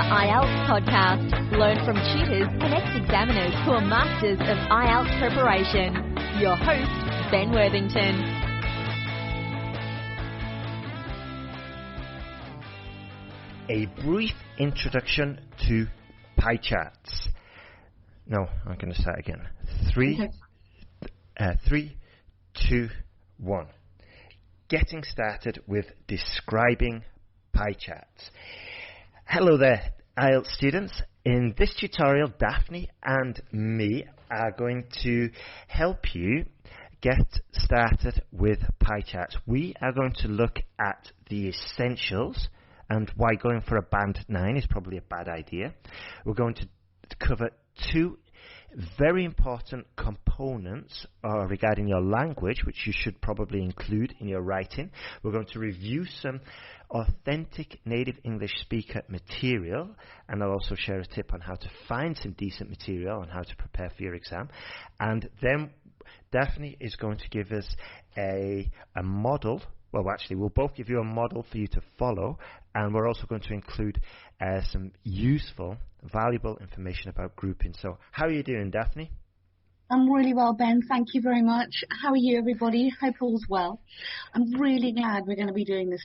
IELTS podcast. Learn from tutors and ex-examiners who are masters of IELTS preparation. Your host, Ben Worthington. A brief introduction to pie charts. No, I'm going to start again. Three, 2, 1. Getting started with describing pie charts. Hello there, IELTS students. In this tutorial, Daphne and me are going to help you get started with pie charts. We are going to look at the essentials and why going for a band 9 is probably a bad idea. We're going to cover 2 very important components regarding your language, which you should probably include in your writing. We're going to review some authentic native English speaker material, and I'll also share a tip on how to find some decent material and how to prepare for your exam. And then Daphne is going to give us a model. Well, actually, we'll both give you a model for you to follow, and we're also going to include some useful, valuable information about grouping. So, how are you doing, Daphne? I'm really well, Ben. Thank you very much. How are you, everybody? Hope all's well. I'm really glad we're going to be doing this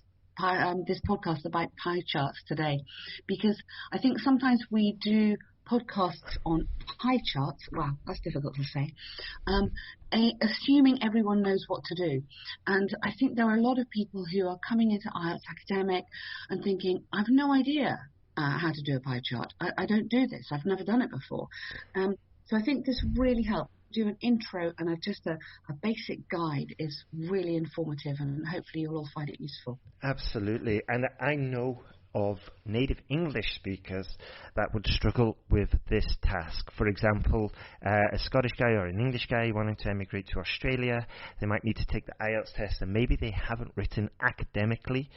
podcast about pie charts today, because I think sometimes we do podcasts on pie charts. Wow, that's difficult to say. Assuming everyone knows what to do. And I think there are a lot of people who are coming into IELTS academic and thinking, I've no idea how to do a pie chart. I don't do this. I've never done it before. So I think this really helps. Do an intro and just a basic guide is really informative, and hopefully you'll all find it useful. Absolutely. And I know of native English speakers that would struggle with this task. For example, a Scottish guy or an English guy wanting to emigrate to Australia, they might need to take the IELTS test, and maybe they haven't written academically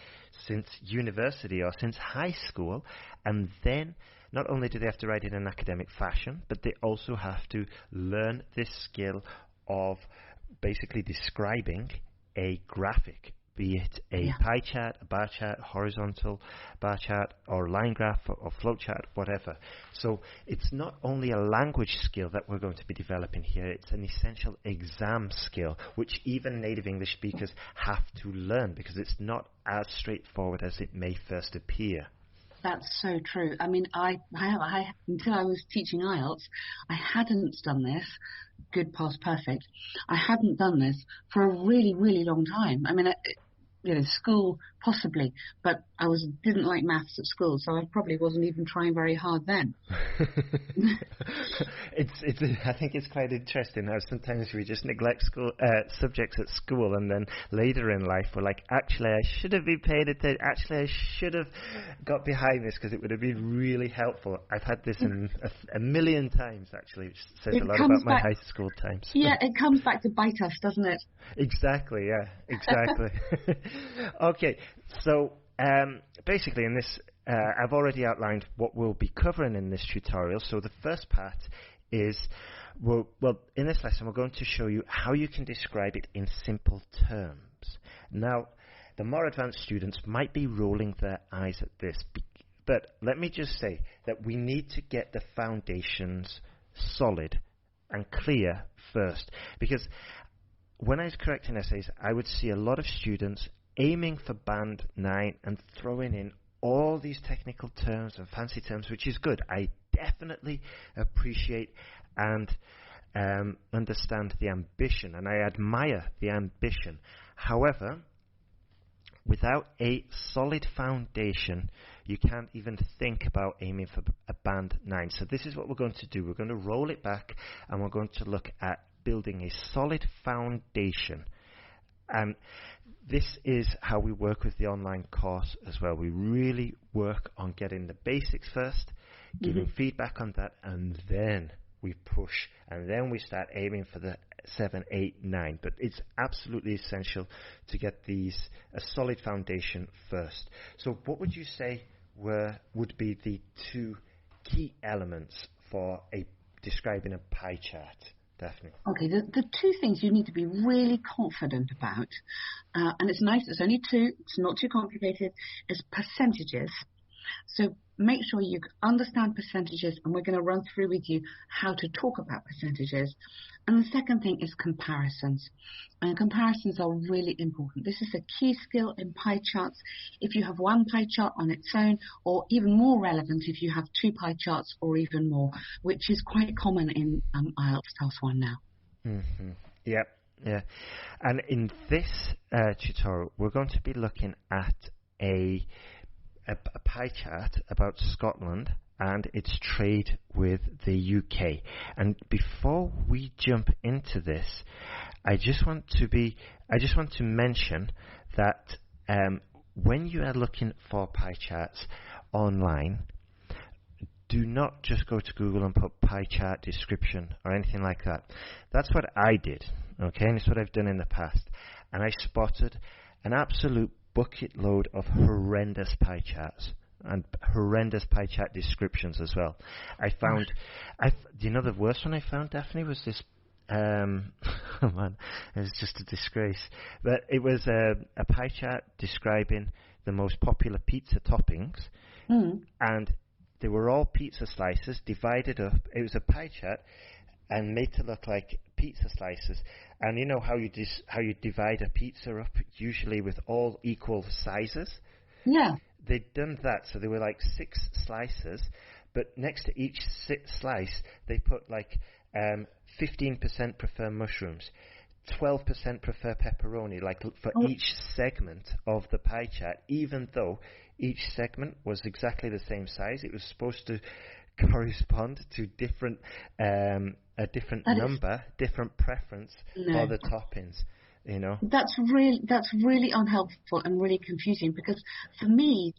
since university or since high school, and then not only do they have to write in an academic fashion, but they also have to learn this skill of basically describing a graphic, be it a pie chart, a bar chart, horizontal bar chart, or line graph, or flow chart, whatever. So it's not only a language skill that we're going to be developing here, it's an essential exam skill, which even native English speakers have to learn, because it's not as straightforward as it may first appear. That's so true. I mean, I until I was teaching IELTS, I hadn't done this. Good past perfect. I hadn't done this for a really, really long time. I mean, school possibly, but I didn't like maths at school, so I probably wasn't even trying very hard then. I think it's quite interesting how sometimes we just neglect school subjects at school, and then later in life we're like, actually I should have been paying attention, actually I should have got behind this because it would have been really helpful. I've had this a million times actually, which says a lot about my high school times. Yeah, it comes back to bite us, doesn't it? Exactly, yeah, exactly. Okay, so basically in this, I've already outlined what we'll be covering in this tutorial. So the first part is, well, in this lesson we're going to show you how you can describe it in simple terms. Now, the more advanced students might be rolling their eyes at this, but let me just say that we need to get the foundations solid and clear first, because when I was correcting essays, I would see a lot of students aiming for band 9 and throwing in all these technical terms and fancy terms, which is good. I definitely appreciate and understand the ambition, and I admire the ambition. However, without a solid foundation, you can't even think about aiming for a band 9. So this is what we're going to do. We're going to roll it back, and we're going to look at building a solid foundation. And this is how we work with the online course as well. We really work on getting the basics first, giving feedback on that, and then we push, and then we start aiming for the 7, 8, 9. But it's absolutely essential to get a solid foundation first. So what would you say would be the 2 key elements for describing a pie chart? Daphne. Okay, the 2 things you need to be really confident about, and it's nice, it's only 2, it's not too complicated, is percentages So make sure you understand percentages, and we're going to run through with you how to talk about percentages. And the second thing is comparisons. And comparisons are really important. This is a key skill in pie charts. If you have one pie chart on its own, or even more relevant if you have two pie charts or even more, which is quite common in IELTS Task 1 now. Mm-hmm. Yep. Yeah. And in this tutorial, we're going to be looking at a pie chart about Scotland and its trade with the UK. And before we jump into this, I just want to mention that when you are looking for pie charts online, do not just go to Google and put pie chart description or anything like that. That's what I did, okay, and it's what I've done in the past. And I spotted an absolute bucket load of horrendous pie charts and horrendous pie chart descriptions as well. The worst one I found, Daphne, was this. Oh man, it was just a disgrace. But it was a pie chart describing the most popular pizza toppings, and they were all pizza slices divided up. It was a pie chart and made to look like pizza slices. And you know how you divide a pizza up, usually with all equal sizes? Yeah. They'd done that, so there were like 6 slices, but next to each slice, they put like 15% prefer mushrooms, 12% prefer pepperoni, like for each segment of the pie chart, even though each segment was exactly the same size. It was supposed to correspond to different different preference for the toppings. You know, that's really unhelpful and really confusing, because for me,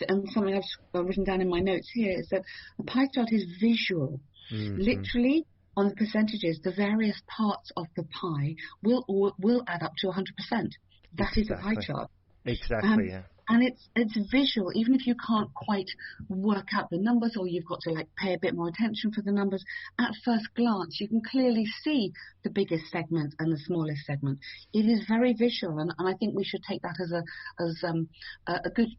and something I've written down in my notes here is that the pie chart is visual. Mm-hmm. Literally, on the percentages, the various parts of the pie will add up to 100%. That is a pie chart. Exactly. Yeah. And it's visual. Even if you can't quite work out the numbers, or you've got to like pay a bit more attention for the numbers, at first glance you can clearly see the biggest segment and the smallest segment. It is very visual, and I think we should take that as a good,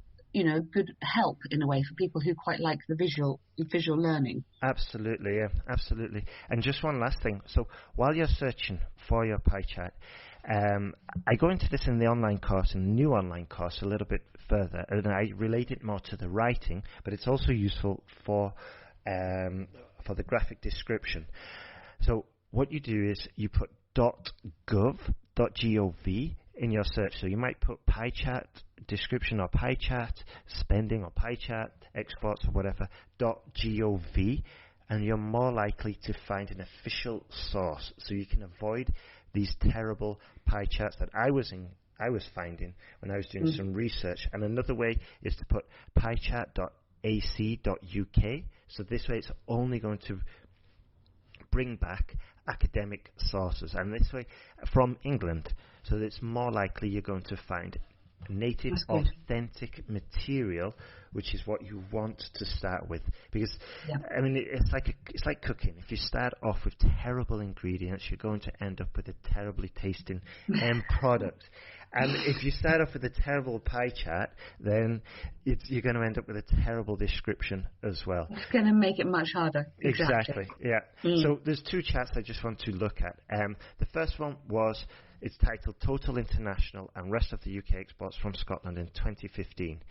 good help in a way for people who quite like the visual learning. Absolutely, yeah, absolutely. And just one last thing. So while you're searching for your pie chart, I go into this in the online course, in the new online course, a little bit further, and I relate it more to the writing, but it's also useful for the graphic description. So what you do is you put .gov in your search. So you might put pie chart description or pie chart spending or pie chart exports or whatever .gov, and you're more likely to find an official source, so you can avoid these terrible pie charts that I was finding when I was doing some research. And another way is to put piechart.ac.uk. So this way it's only going to bring back academic sources, and this way from England, so that it's more likely you're going to find native, authentic material, which is what you want to start with. Because I mean, it's like cooking. If you start off with terrible ingredients, you're going to end up with a terribly tasting end product. And if you start off with a terrible pie chart, then you're going to end up with a terrible description as well. It's going to make it much harder. Exactly. Yeah. So there's 2 charts I just want to look at. The first one it's titled Total International and Rest of the UK Exports from Scotland in 2015.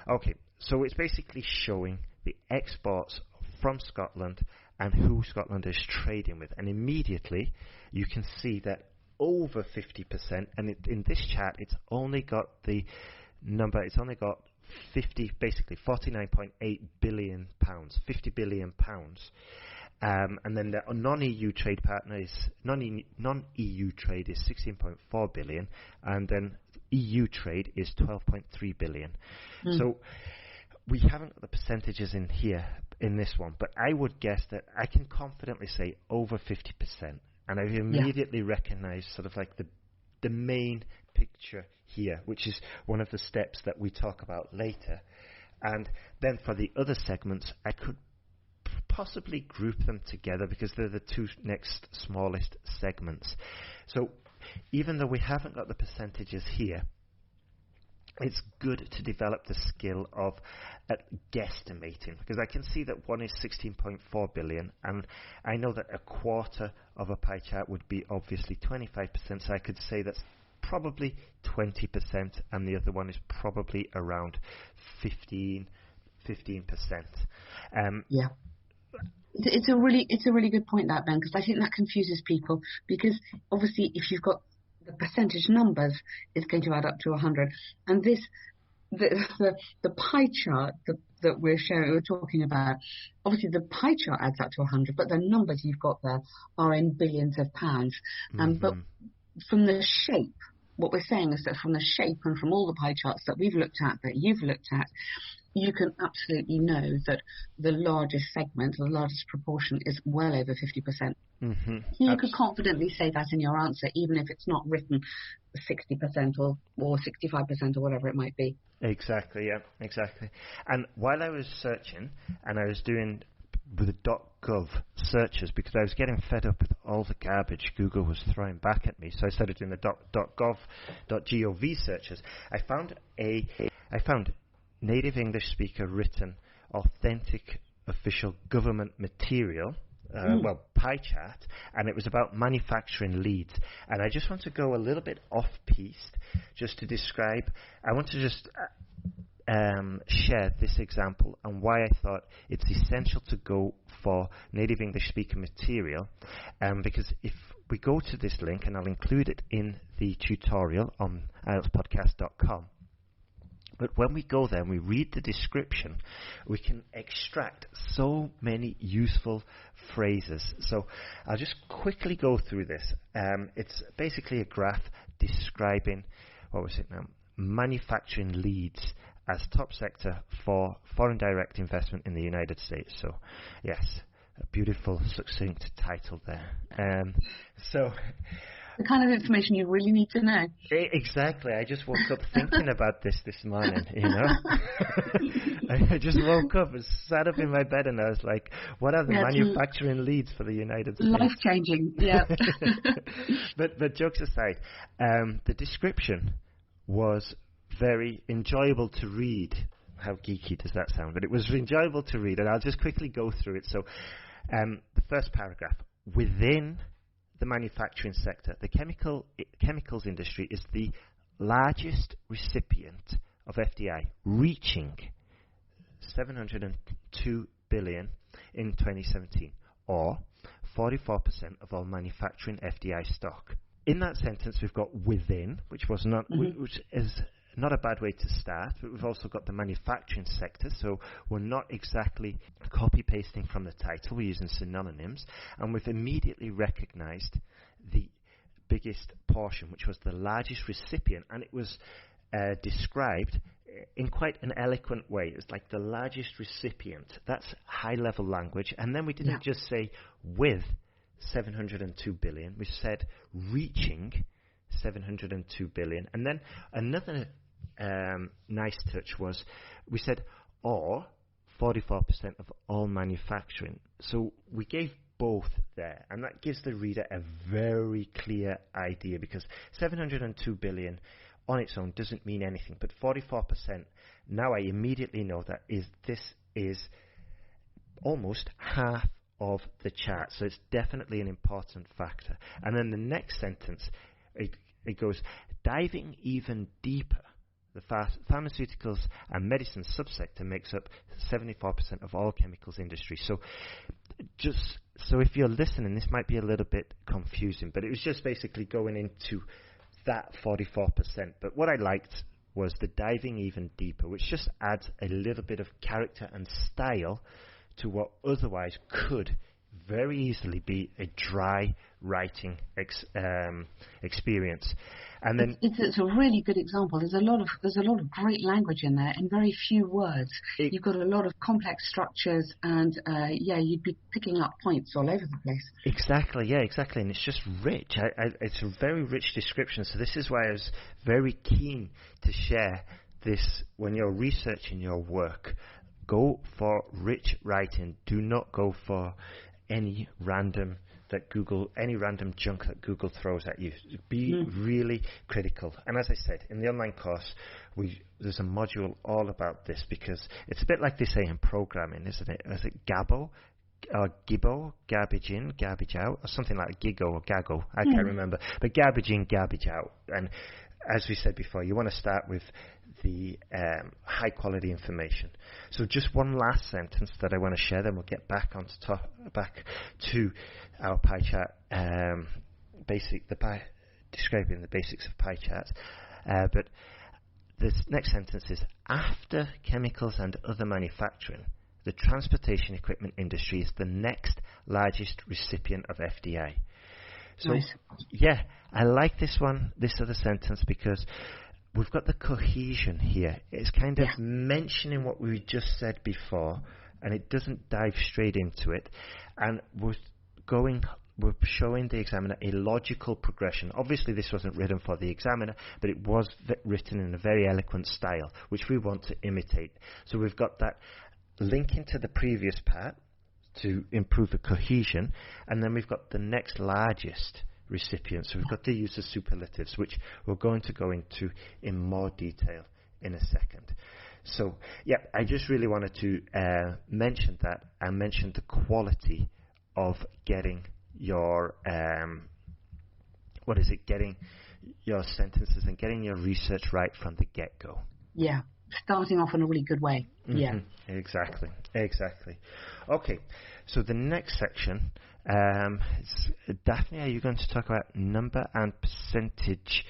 Okay, so it's basically showing the exports from Scotland and who Scotland is trading with. And immediately you can see that over 50%, and in this chart it's only got the number, it's only got 49.8 billion pounds, 50 billion pounds. And then the non-EU trade partner is non-EU trade is 16.4 billion, and then EU trade is 12.3 billion. So we haven't got the percentages in here in this one, but I would guess that I can confidently say over 50%, and I immediately recognise sort of like the main picture here, which is one of the steps that we talk about later. And then for the other segments, I could possibly group them together because they're the 2 next smallest segments. So even though we haven't got the percentages here, it's good to develop the skill of guesstimating, because I can see that one is 16.4 billion, and I know that a quarter of a pie chart would be obviously 25%, so I could say that's probably 20%, and the other one is probably around 15%. Yeah. It's a really good point, that, Ben, because I think that confuses people, because obviously if you've got the percentage numbers, it's going to add up to 100, and the pie chart that we're talking about, obviously the pie chart adds up to 100, but the numbers you've got there are in billions of pounds. But from the shape, what we're saying is that from the shape and from all the pie charts that we've looked at, that you've looked at, you can absolutely know that the largest segment, the largest proportion, is well over 50%. You could confidently say that in your answer, even if it's not written 60% or 65% or whatever it might be. Exactly, yeah, exactly. And while I was searching, and I was doing with the .gov searches, because I was getting fed up with all the garbage Google was throwing back at me, so I started doing the .gov searches. I found native English speaker written authentic official government material, pie chart, and it was about manufacturing leads. And I just want to go a little bit off-piste just to describe. I want to just share this example and why I thought it's essential to go for native English speaker material, because if we go to this link, and I'll include it in the tutorial on IELTSPodcast.com, but when we go there and we read the description, we can extract so many useful phrases. So I'll just quickly go through this. It's basically a graph describing, manufacturing leads as top sector for foreign direct investment in the United States. So, yes, a beautiful, succinct title there. The kind of information you really need to know. Exactly. I just woke up thinking about this morning, you know. I just woke up and sat up in my bed and I was like, what are the manufacturing leads for the United States? Life-changing, yeah. But jokes aside, the description was very enjoyable to read. How geeky does that sound? But it was enjoyable to read, and I'll just quickly go through it. So the first paragraph, within the manufacturing sector, the chemicals industry is the largest recipient of FDI, reaching 702 billion in 2017, or 44% of all manufacturing FDI stock. In that sentence, we've got within, which is not a bad way to start, but we've also got the manufacturing sector, so we're not exactly copy-pasting from the title, we're using synonyms, and we've immediately recognized the biggest portion, which was the largest recipient, and it was described in quite an eloquent way. It's like the largest recipient. That's high-level language, and then we didn't just say with 702 billion, we said reaching 702 billion, and then another nice touch was we said or 44% of all manufacturing. So we gave both there, and that gives the reader a very clear idea, because 702 billion on its own doesn't mean anything, but 44%, now I immediately know that this is almost half of the chart, so it's definitely an important factor. And then the next sentence, it goes, diving even deeper, the pharmaceuticals and medicine subsector makes up 74% of all chemicals industry. So if you're listening, this might be a little bit confusing, but it was just basically going into that 44%. But what I liked was the diving even deeper, which just adds a little bit of character and style to what otherwise could very easily be a dry writing experience. And then it's a really good example. There's a lot of great language in there in very few words. You've got a lot of complex structures, and you'd be picking up points all over the place. Exactly, and it's just rich. It's a very rich description. So this is why I was very keen to share this when you're researching your work. Go for rich writing. Do not go for any random that any random junk that Google throws at you. Be really critical. And as I said, in the online course, there's a module all about this, because it's a bit like they say in programming, isn't it? Is it Gabo? Or Gibbo, garbage in, garbage out, or something like Gigo or Gago, I can't remember. But garbage in, garbage out. And as we said before, you want to start with the high quality information. So just one last sentence that I want to share, then we'll get back to our pie chart, describing the basics of pie charts. But this next sentence is, after chemicals and other manufacturing, the transportation equipment industry is the next largest recipient of FDI. So, yeah, I like this other sentence, because we've got the cohesion here. It's kind of mentioning what we just said before, and it doesn't dive straight into it. And we're showing the examiner a logical progression. Obviously, this wasn't written for the examiner, but it was written in a very eloquent style, which we want to imitate. So we've got that linking to the previous part to improve the cohesion, and then we've got the next largest recipient. So we've got the use of superlatives, which we're going to go into in more detail in a second. So, yeah, I just really wanted to mention that, and mention the quality of getting your getting your sentences and getting your research right from the get-go. Yeah. Starting off in a really good way. Yeah. Exactly. Okay, so the next section, Daphne, are you going to talk about number and percentage,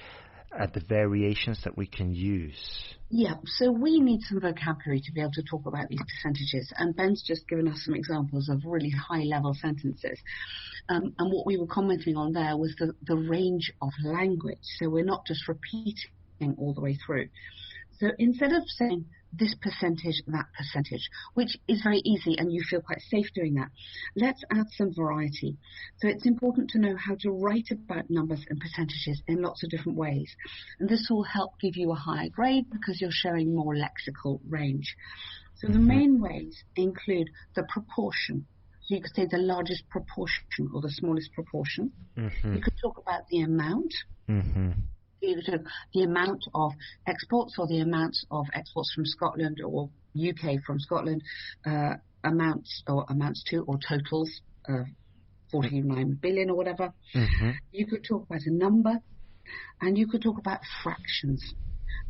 the variations that we can use? Yeah, so we need some vocabulary to be able to talk about these percentages, and Ben's just given us some examples of really high-level sentences. And what we were commenting on there was the range of language, so we're not just repeating all the way through. So instead of saying this percentage, that percentage, which is very easy and you feel quite safe doing that, let's add some variety. So it's important to know how to write about numbers and percentages in lots of different ways. And this will help give you a higher grade because you're showing more lexical range. So the main ways include the proportion. So you could say the largest proportion or the smallest proportion. You could talk about the amount. The amount of exports, or the amount of exports from Scotland or UK from Scotland, amounts to, or totals, 49 billion or whatever. You could talk about a number, and you could talk about fractions.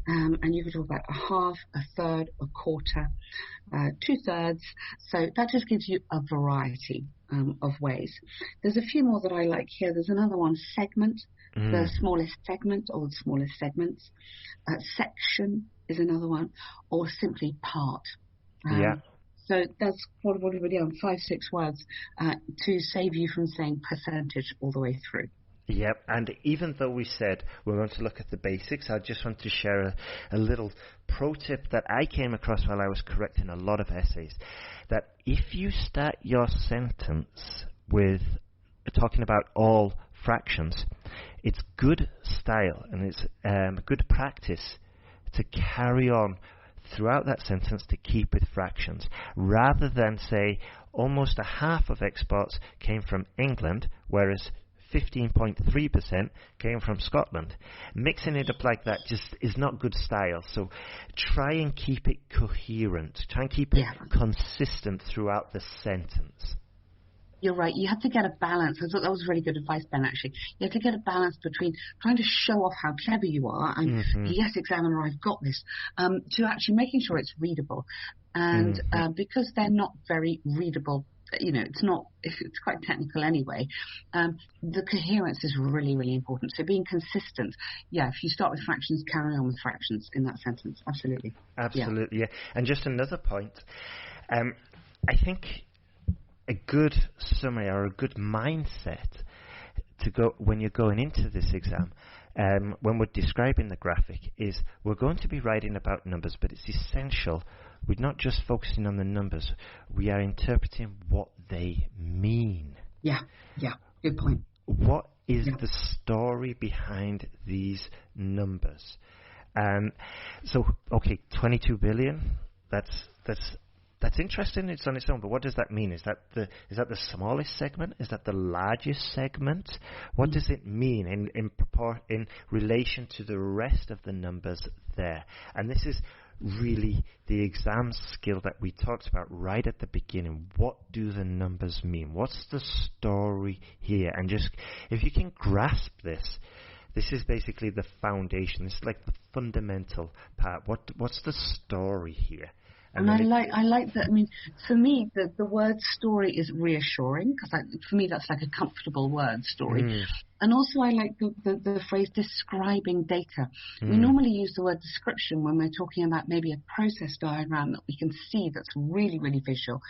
And you could talk about a half, a third, a quarter, 2/3. So that just gives you a variety of ways. There's a few more that I like here. There's another one, segment. The smallest segment or the smallest segments. Section is another one, or simply part. So that's probably 5-6 words to save you from saying percentage all the way through. Yep, and even though we said we're going to look at the basics, I just want to share a little pro tip that I came across while I was correcting a lot of essays, that if you start your sentence with talking about all fractions, it's good style and it's good practice to carry on throughout that sentence to keep with fractions, rather than say almost a half of exports came from England, whereas 15.3% came from Scotland. Mixing it up like that just is not good style. So try and keep it coherent. Try and keep it consistent throughout the sentence. You're right. You have to get a balance. I thought that was really good advice, Ben, actually. You have to get a balance between trying to show off how clever you are and, yes, examiner, I've got this, to actually making sure it's readable. And because they're not very readable, it's quite technical anyway, the coherence is really, really important. So being consistent, if you start with fractions, carry on with fractions in that sentence. Absolutely. Absolutely, yeah. And just another point, I think a good summary or a good mindset to go when you're going into this exam, when we're describing the graphic, is we're going to be writing about numbers, but it's essential we're not just focusing on the numbers, we are interpreting what they mean. Yeah, good point. What is the story behind these numbers? So, okay, 22 billion, that's that's interesting. It's on its own, but what does that mean? Is that the smallest segment? Is that the largest segment? What does it mean in relation to the rest of the numbers there? And this is really the exam skill that we talked about right at the beginning. What do the numbers mean? What's the story here? And just if you can grasp this. This is basically the foundation. This is like the fundamental part. What's the story here? And I like that. I mean, for me, the word story is reassuring, because for me that's like a comfortable word, story. And also I like the phrase describing data. We normally use the word description when we're talking about maybe a process diagram that we can see that's really, really visual.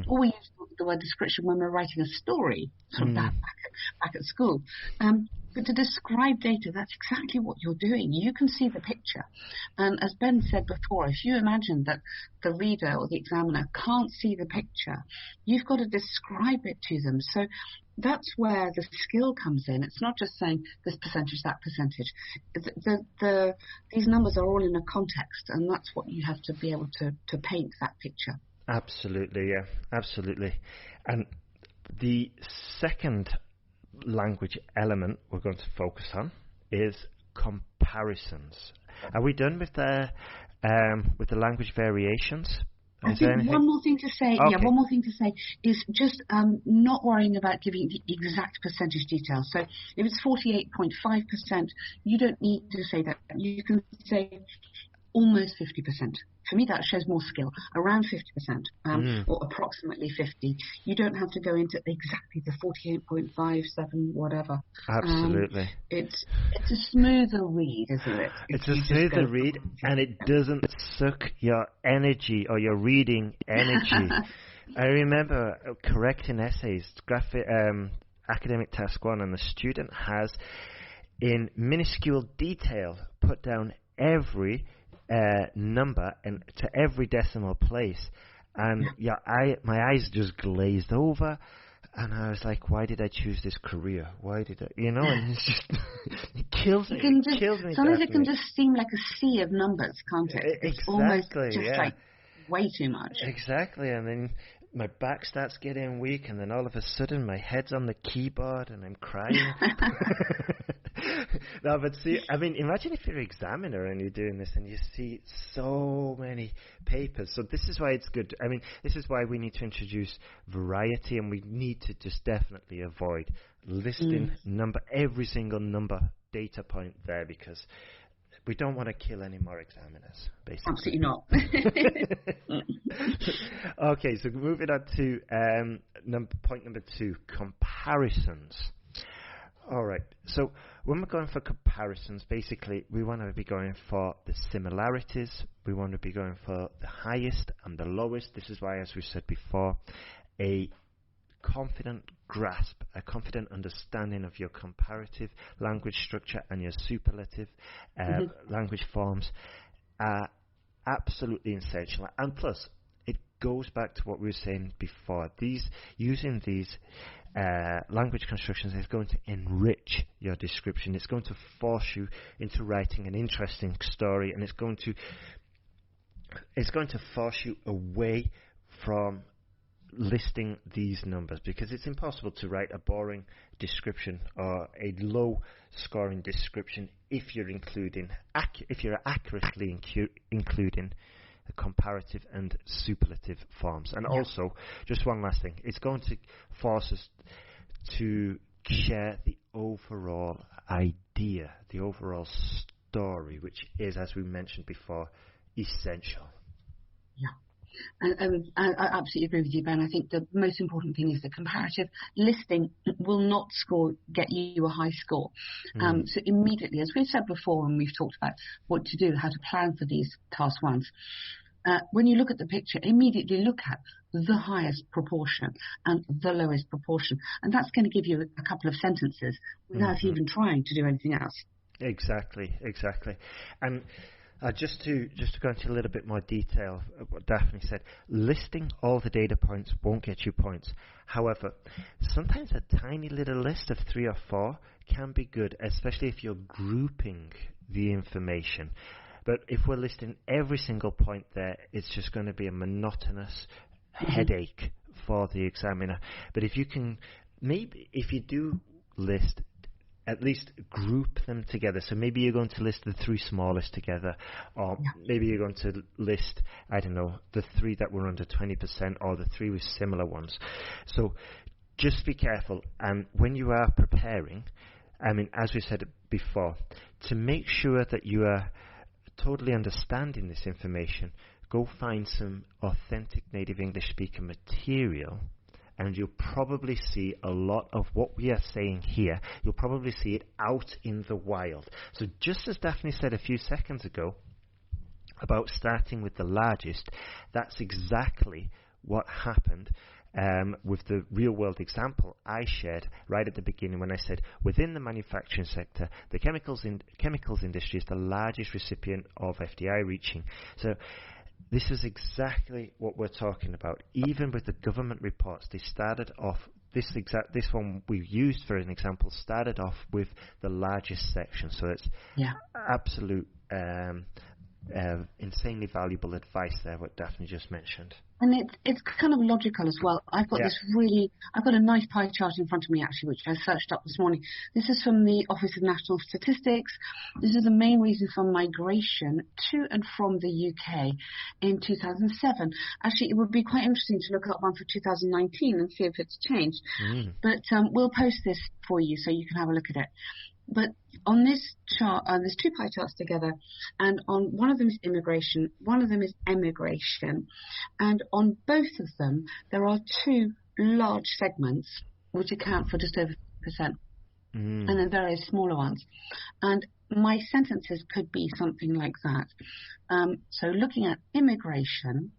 Or we use the word description when we're writing a story, sort of back at school. But to describe data, that's exactly what you're doing. You can see the picture. And as Ben said before, if you imagine that the reader or the examiner can't see the picture, you've got to describe it to them. So that's where the skill comes in. It's not just saying this percentage, that percentage. These numbers are all in a context, and that's what you have to be able to paint that picture. Absolutely, yeah, absolutely. And the second language element we're going to focus on is comparisons. Are we done with the language variations? I think one more thing to say. Okay. Yeah, one more thing to say is just not worrying about giving the exact percentage details. So if it's 48.5%, you don't need to say that. You can say almost 50%. For me, that shows more skill. Around 50%, or approximately 50. You don't have to go into exactly the 48.57, whatever. Absolutely. It's a smoother read, isn't it? It's a smoother read, and it doesn't suck your energy or your reading energy. I remember correcting essays, academic task 1, and the student has, in minuscule detail, put down every number and to every decimal place, and my eyes just glazed over, and I was like, why did I choose this career? Why did I, and it's just, it kills me. Sometimes it can just seem like a sea of numbers, can't it? It's almost just like way too much. Exactly, and then my back starts getting weak, and then all of a sudden my head's on the keyboard and I'm crying. No, but see, I mean, imagine if you're an examiner and you're doing this and you see so many papers. So this is why it's good. I mean, this is why we need to introduce variety, and we need to just definitely avoid listing every single number data point there, because we don't want to kill any more examiners, basically. Absolutely not. Okay, so moving on to point number 2, comparisons. All right, so when we're going for comparisons, basically we want to be going for the similarities, we want to be going for the highest and the lowest. This is why, as we said before, a confident grasp, a confident understanding of your comparative language structure and your superlative language forms are absolutely essential. And plus, it goes back to what we were saying before. Using these language constructions is going to enrich your description. It's going to force you into writing an interesting story, and it's going to force you away from listing these numbers, because it's impossible to write a boring description or a low scoring description if you're accurately including the comparative and superlative forms. And also, just one last thing, it's going to force us to share the overall idea, the overall story, which is, as we mentioned before, essential. Yeah. And I absolutely agree with you, Ben. I think the most important thing is the comparative listing will not get you a high score. So immediately, as we've said before, and we've talked about what to do, how to plan for these task ones, when you look at the picture, immediately look at the highest proportion and the lowest proportion. And that's going to give you a couple of sentences without even trying to do anything else. Exactly. And just to go into a little bit more detail of what Daphne said, listing all the data points won't get you points. However, sometimes a tiny little list of 3 or 4 can be good, especially if you're grouping the information. But if we're listing every single point there, it's just going to be a monotonous headache for the examiner. But if you can, maybe if you do list, at least group them together. So maybe you're going to list the 3 smallest together, or maybe you're going to list, I don't know, the 3 that were under 20%, or the 3 with similar ones. So just be careful. And when you are preparing, I mean, as we said before, to make sure that you are totally understanding this information, go find some authentic native English speaker material, and you'll probably see a lot of what we are saying here. You'll probably see it out in the wild. So just as Daphne said a few seconds ago about starting with the largest, that's exactly what happened with the real-world example I shared right at the beginning when I said within the manufacturing sector, the chemicals industry is the largest recipient of FDI reaching. So this is exactly what we're talking about. Even with the government reports, they started off, this one we used for an example, started off with the largest section. So it's absolute, insanely valuable advice there, what Daphne just mentioned. And it's kind of logical as well. I've got a nice pie chart in front of me actually, which I searched up this morning. This is from the Office of National Statistics. This is the main reason for migration to and from the UK in 2007. Actually, it would be quite interesting to look at one for 2019 and see if it's changed. But we'll post this for you so you can have a look at it. But on this chart, there's 2 pie charts together, and on one of them is immigration, one of them is emigration, and on both of them there are 2 large segments which account for just over 50%, and then various smaller ones. And my sentences could be something like that. So looking at immigration,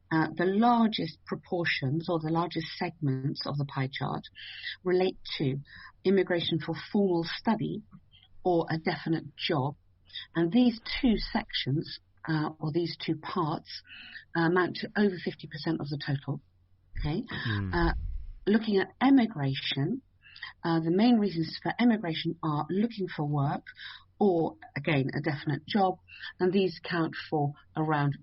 the largest proportions or the largest segments of the pie chart relate to immigration for formal study or a definite job. And these 2 sections, or these 2 parts, amount to over 50% of the total. Okay. Looking at emigration, the main reasons for emigration are looking for work or, again, a definite job. And these count for around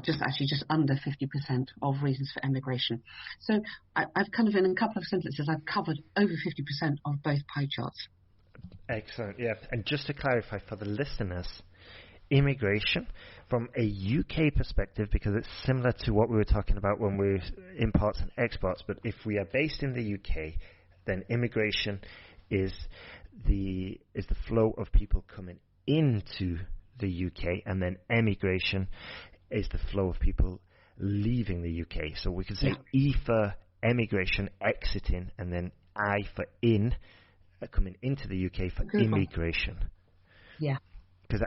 just under 50% of reasons for emigration. So I've kind of, in a couple of sentences, I've covered over 50% of both pie charts. Excellent, yeah. And just to clarify for the listeners, immigration from a UK perspective, because it's similar to what we were talking about when we imports and exports, but if we are based in the UK, then immigration is the flow of people coming into the UK, and then emigration is the flow of people leaving the UK. So we can say E for emigration, exiting, and then I for in, coming into the UK for immigration. Yeah. Because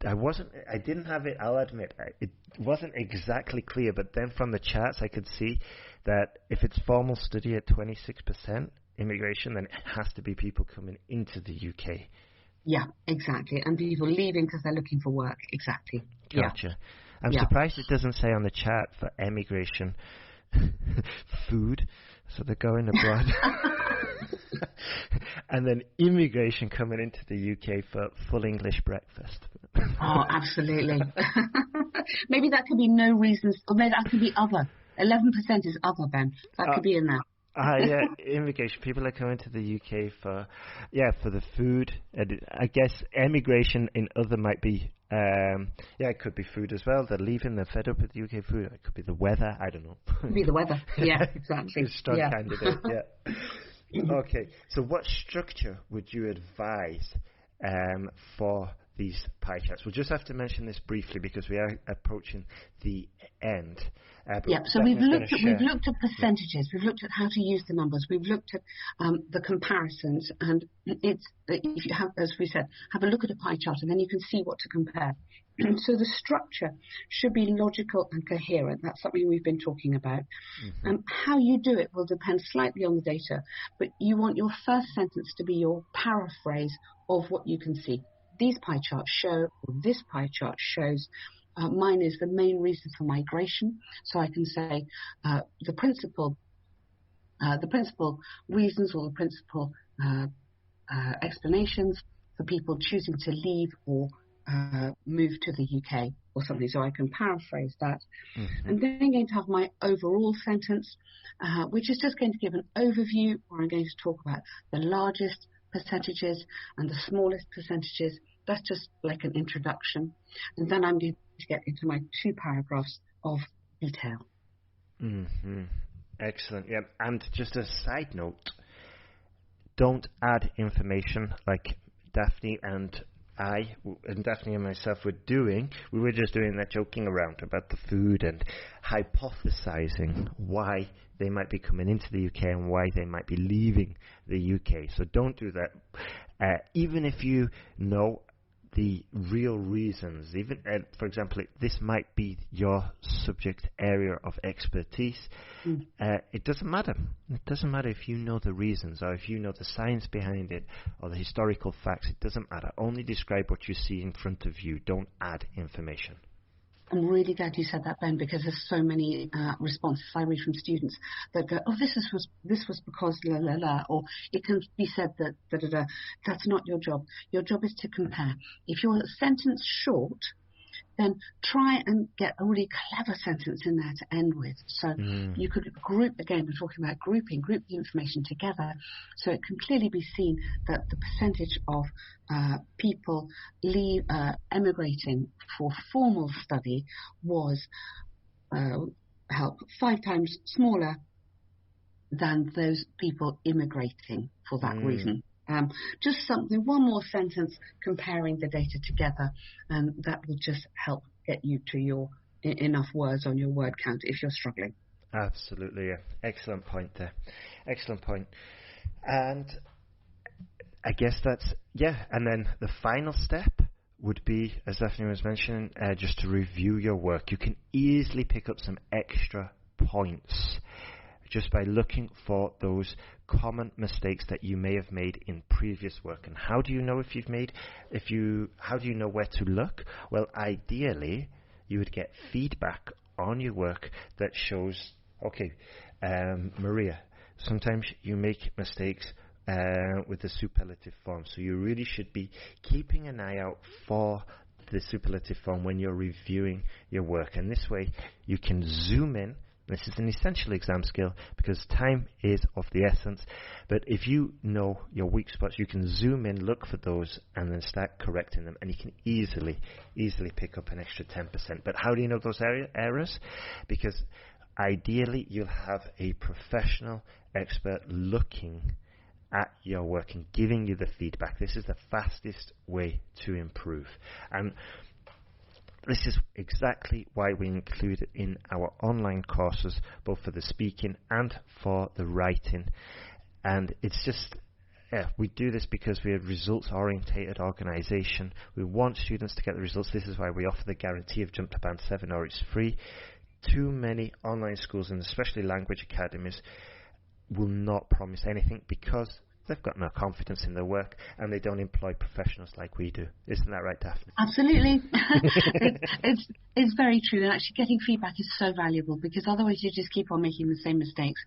I didn't have it, I'll admit, it wasn't exactly clear, but then from the charts I could see that if it's formal study at 26% immigration, then it has to be people coming into the UK. Yeah, exactly. And people leaving because they're looking for work. Exactly. Gotcha. Yeah. I'm surprised it doesn't say on the chart for emigration food, so they're going abroad. And then immigration coming into the UK for full English breakfast. Oh, absolutely. Maybe that could be no reasons, or maybe that could be other. 11% is other, Ben. That could be in there. Yeah, immigration. People are coming to the UK for the food. And I guess emigration in other might be, it could be food as well. They're leaving, they're fed up with the UK food. It could be the weather, I don't know. It could be the weather, yeah, exactly. Strong candidate, Okay, so what structure would you advise for these pie charts? We'll just have to mention this briefly because we are approaching the end. So we've looked at percentages. We've looked at how to use the numbers. We've looked at the comparisons, and it's if you have, as we said, have a look at a pie chart, and then you can see what to compare. So the structure should be logical and coherent. That's something we've been talking about. How you do it will depend slightly on the data, but you want your first sentence to be your paraphrase of what you can see. These pie charts show, or this pie chart shows, mine is the main reason for migration. So I can say the principal reasons or the principal explanations for people choosing to leave or move to the UK or something, so I can paraphrase that. Mm-hmm. And then I'm going to have my overall sentence, which is just going to give an overview, where I'm going to talk about the largest percentages and the smallest percentages. That's just like an introduction. And then I'm going to get into my 2 paragraphs of detail. Mm-hmm. Excellent. Yeah. And just a side note, don't add information like Daphne and Daphne and myself were doing. We were just doing that, joking around about the food and hypothesizing why they might be coming into the UK and why they might be leaving the UK. So don't do that. Even if you know the real reasons, even for example, this might be your subject area of expertise. It doesn't matter. It doesn't matter if you know the reasons or if you know the science behind it or the historical facts. It doesn't matter. Only describe what you see in front of you. Don't add information. I'm really glad you said that, Ben, because there's so many responses I read from students that go, "Oh, this was because la la la," or it can be said that da da da. That's not your job. Your job is to compare. If your sentence short, then try and get a really clever sentence in there to end with. So you could group, again, we're talking about group the information together, so it can clearly be seen that the percentage of people emigrating for formal study was 5 times smaller than those people immigrating for that reason. Just something, one more sentence comparing the data together, and that will just help get you to your enough words on your word count if you're struggling. Absolutely, yeah. Excellent point there. Excellent point. And I guess that's, and then the final step would be, as Daphne was mentioning, just to review your work. You can easily pick up some extra points just by looking for those common mistakes that you may have made in previous work. And how do you know how do you know where to look? Well, ideally, you would get feedback on your work that shows, okay, Maria, sometimes you make mistakes with the superlative form, so you really should be keeping an eye out for the superlative form when you're reviewing your work. And this way, you can zoom in. This is an essential exam skill because time is of the essence. But if you know your weak spots, you can zoom in, look for those, and then start correcting them. And you can easily pick up an extra 10%. But how do you know those errors? Because ideally, you'll have a professional expert looking at your work and giving you the feedback. This is the fastest way to improve. And this is exactly why we include it in our online courses, both for the speaking and for the writing. And it's just, we do this because we're a results-orientated organisation. We want students to get the results. This is why we offer the guarantee of Jump to Band 7 or it's free. Too many online schools, and especially language academies, will not promise anything because they've got no confidence in their work and they don't employ professionals like we do. Isn't that right, Daphne? Absolutely. It's very true. And actually getting feedback is so valuable because otherwise you just keep on making the same mistakes.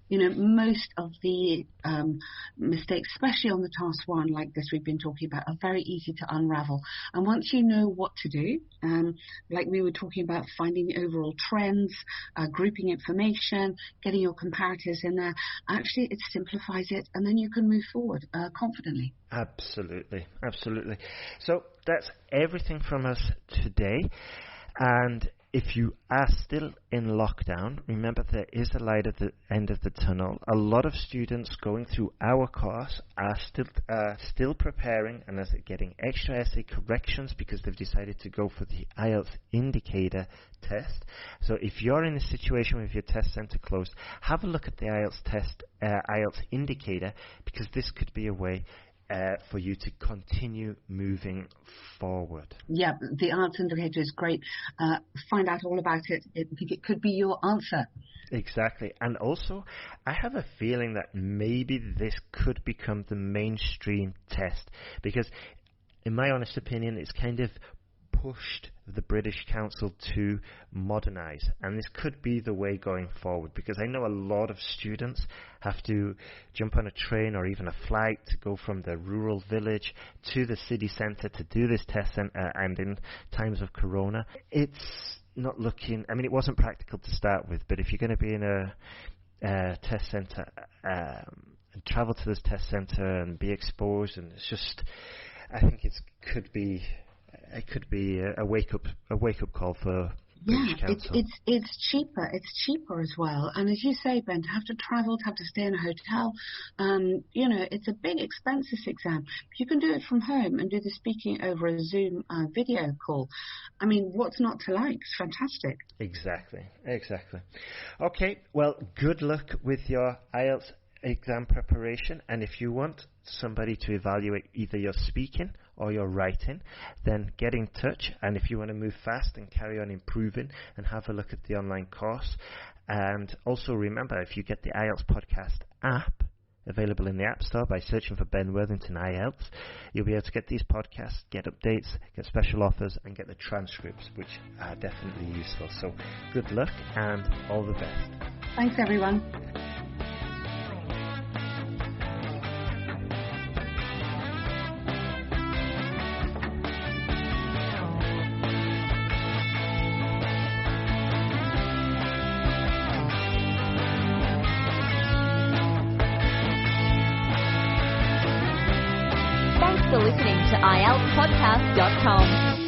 Most of the mistakes, especially on the task 1 like this we've been talking about, are very easy to unravel. And once you know what to do, like we were talking about, finding the overall trends, grouping information, getting your comparatives in there, actually it simplifies it and then you can move forward confidently. Absolutely. So that's everything from us today. And if you are still in lockdown, remember there is a light at the end of the tunnel. A lot of students going through our course are still preparing and are getting extra essay corrections because they've decided to go for the IELTS indicator test. So if you're in a situation with your test centre closed, have a look at the IELTS test, IELTS indicator, because this could be a way for you to continue moving forward. Yeah, the IELTS indicator is great. Find out all about it. I think it could be your answer. Exactly. And also, I have a feeling that maybe this could become the mainstream test because, in my honest opinion, it's kind of pushed the British Council to modernise, and this could be the way going forward, because I know a lot of students have to jump on a train or even a flight to go from the rural village to the city centre to do this test centre, and in times of corona it's not looking, I mean, it wasn't practical to start with, but if you're going to be in a test centre and travel to this test centre and be exposed, and it's just, I think it could be a wake up call for British Council. It's cheaper as well, and as you say, Ben, to have to travel, to have to stay in a hotel, it's a big expense, this exam. You can do it from home and do the speaking over a Zoom video call. I mean, what's not to like? It's fantastic. Exactly. Okay, well, good luck with your IELTS exam preparation, and if you want somebody to evaluate either your speaking or your writing, then get in touch. And if you want to move fast and carry on improving, and have a look at the online course. And also remember, if you get the IELTS podcast app available in the App Store by searching for Ben Worthington IELTS, you'll be able to get these podcasts, get updates, get special offers, and get the transcripts, which are definitely useful. So good luck and all the best. Thanks, everyone. For listening to IELTSPodcast.com.